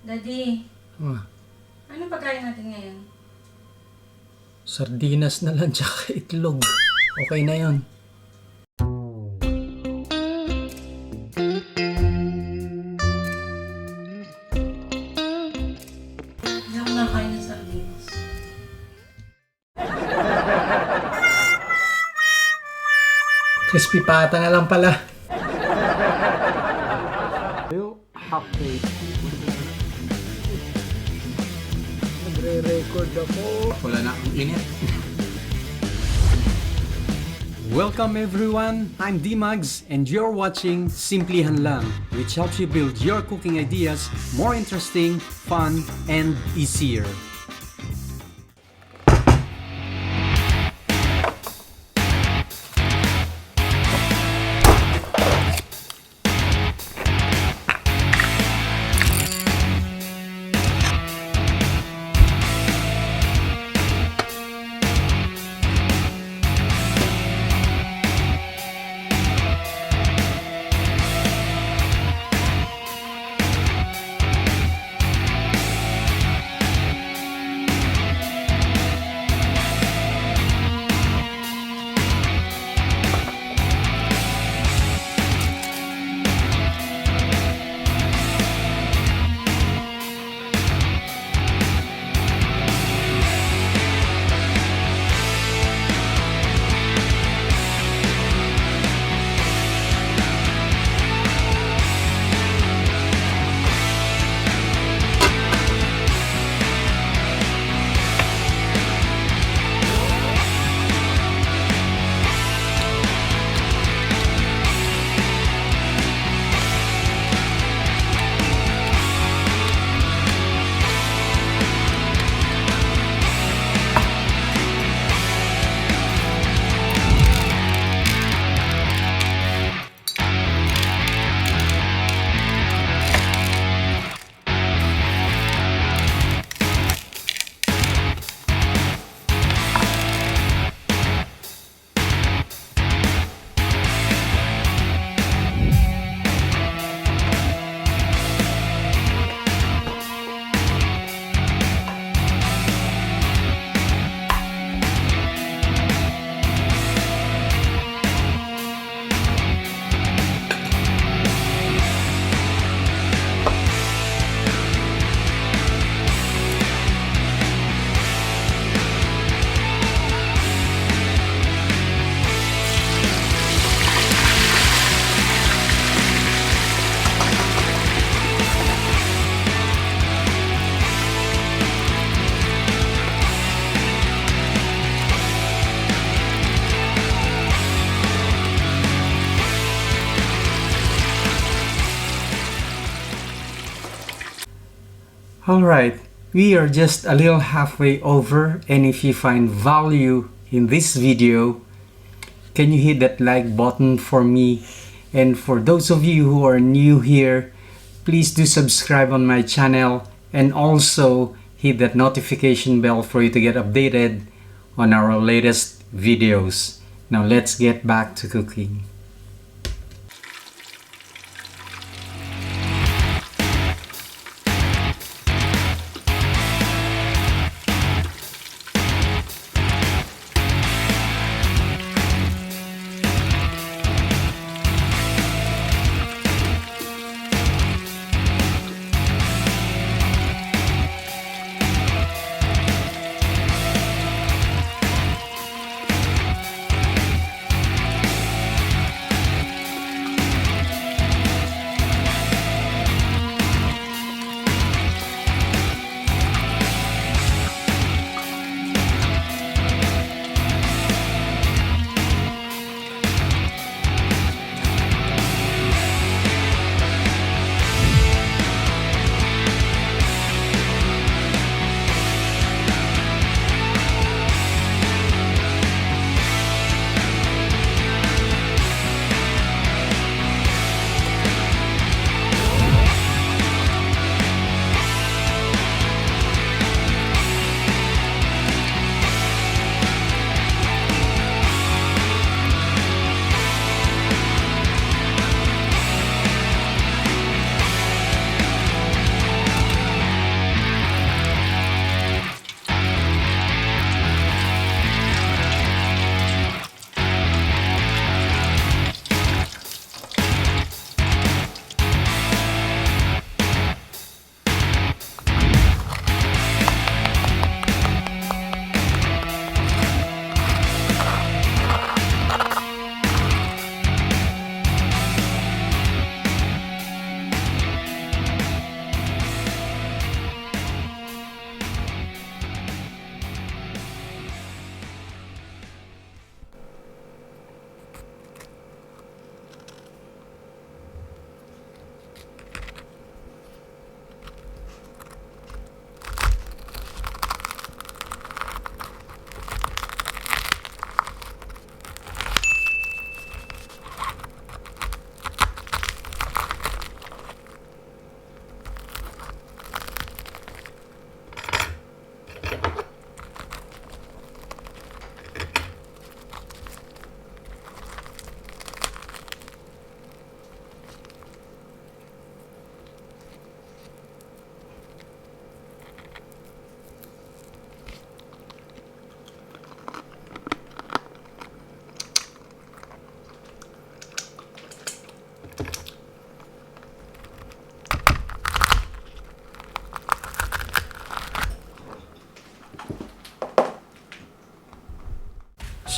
Daddy, Ah, ano pagkain natin ngayon? sardinas na lang tsaka itlog. Okay na yon. Hindi ako nakain ng sardinas. Crispy pata na lang pala. Nagre-record ako. Wala na akong init. Welcome everyone, I'm D-Mags and you're watching Simplehan Lang, which helps you build your cooking ideas more interesting, fun, and easier. Alright, we are just a little halfway over, and if you find value in this video, can you hit that like button for me? And for those of you who are new here, please do subscribe on my channel and also hit that notification bell for you to get updated on our latest videos. Now let's get back to cooking.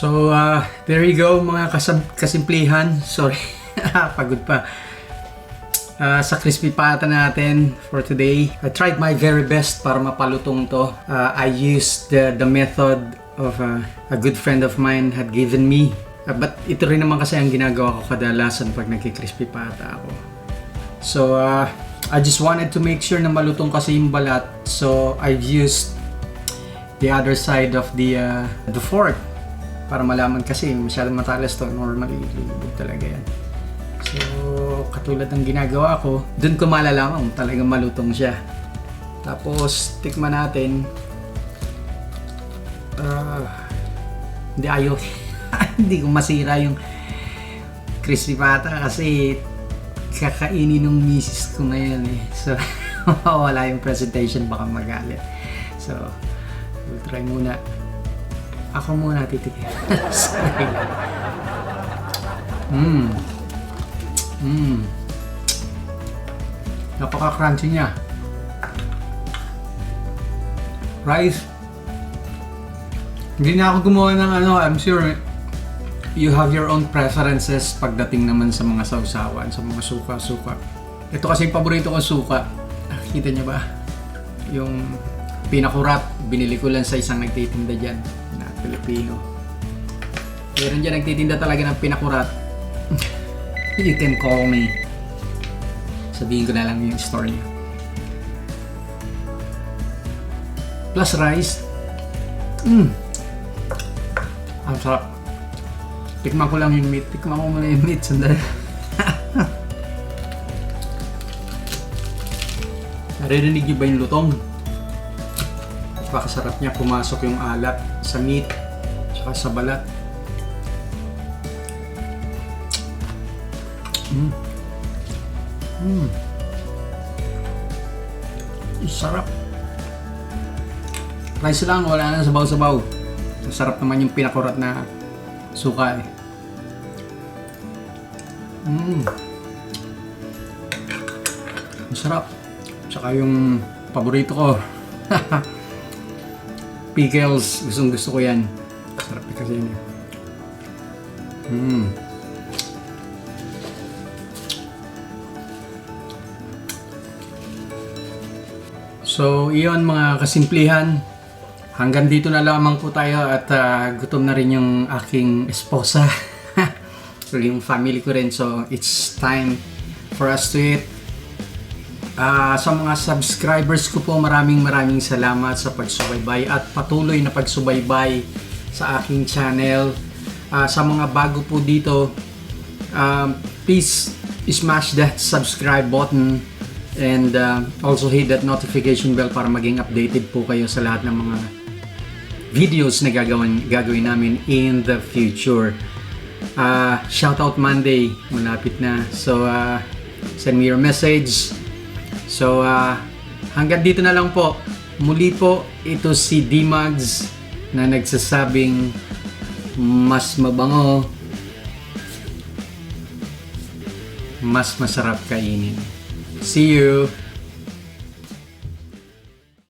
So, there you go mga kasimplihan. Sorry, pagod pa. Sa crispy pata natin for today. I tried my very best para mapalutong to. I used the method of a good friend of mine had given me. But ito rin naman kasi ang ginagawa ko kadalasan pag nagki-crispy pata ako. So, I just wanted to make sure na malutong kasi yung balat. So, I've used the other side of the fork para malaman kasi masyadong matalas to. Normally, lilibog talaga yan. So, katulad ng ginagawa ko, dun ko malalaman kung talagang malutong siya. Tapos, tikman natin. Hindi ayaw. Hindi ko masira yung crispy pata kasi kakainin ng misis ko ngayon eh. So, wala yung presentation, baka magalit. So, we'll try muna. Ako muna titikin. Sorry. Napaka-crunchy niya. Rice. Hindi na ako gumawa ng I'm sure you have your own preferences pagdating naman sa mga sausawan, sa mga suka-suka. Ito kasi yung paborito kong suka. Kita niyo ba? Yung pinakurat, binili ko lang sa isang nagtitinda dyan na Filipino. Meron dyan nagtitinda talaga ng pinakurat. You can call me. Sabihin ko na lang yung story niya. Plus rice. Ang sarap. Tikman ko lang yung meat. Tikman ko muna yung meat. Sandali. Naririnig niyo ba yung lutong? Napakasarap niya. Pumasok yung alat sa meat tsaka sa balat. Sarap. Rice lang, wala na sabaw-sabaw. Sarap naman yung pinakurat na suka eh. Sarap. Tsaka yung paborito ko. Pickles. Gustong-gusto ko yan. Sarap kasi yun eh. So, iyon mga kasimplihan. Hanggang dito na lamang po tayo at gutom na rin yung aking esposa. So, yung family ko rin. So, it's time for us to eat. Sa mga subscribers ko po, maraming salamat sa pagsubaybay at patuloy na pagsubaybay sa aking channel. Sa mga bago po dito, please smash that subscribe button. And also hit that notification bell para maging updated po kayo sa lahat ng mga videos na gagawin namin in the future. Shoutout Monday, malapit na. So, send me your message. So, hanggang dito na lang po. Muli po, ito si D-Mugs na nagsasabing mas mabango, mas masarap kainin. See you!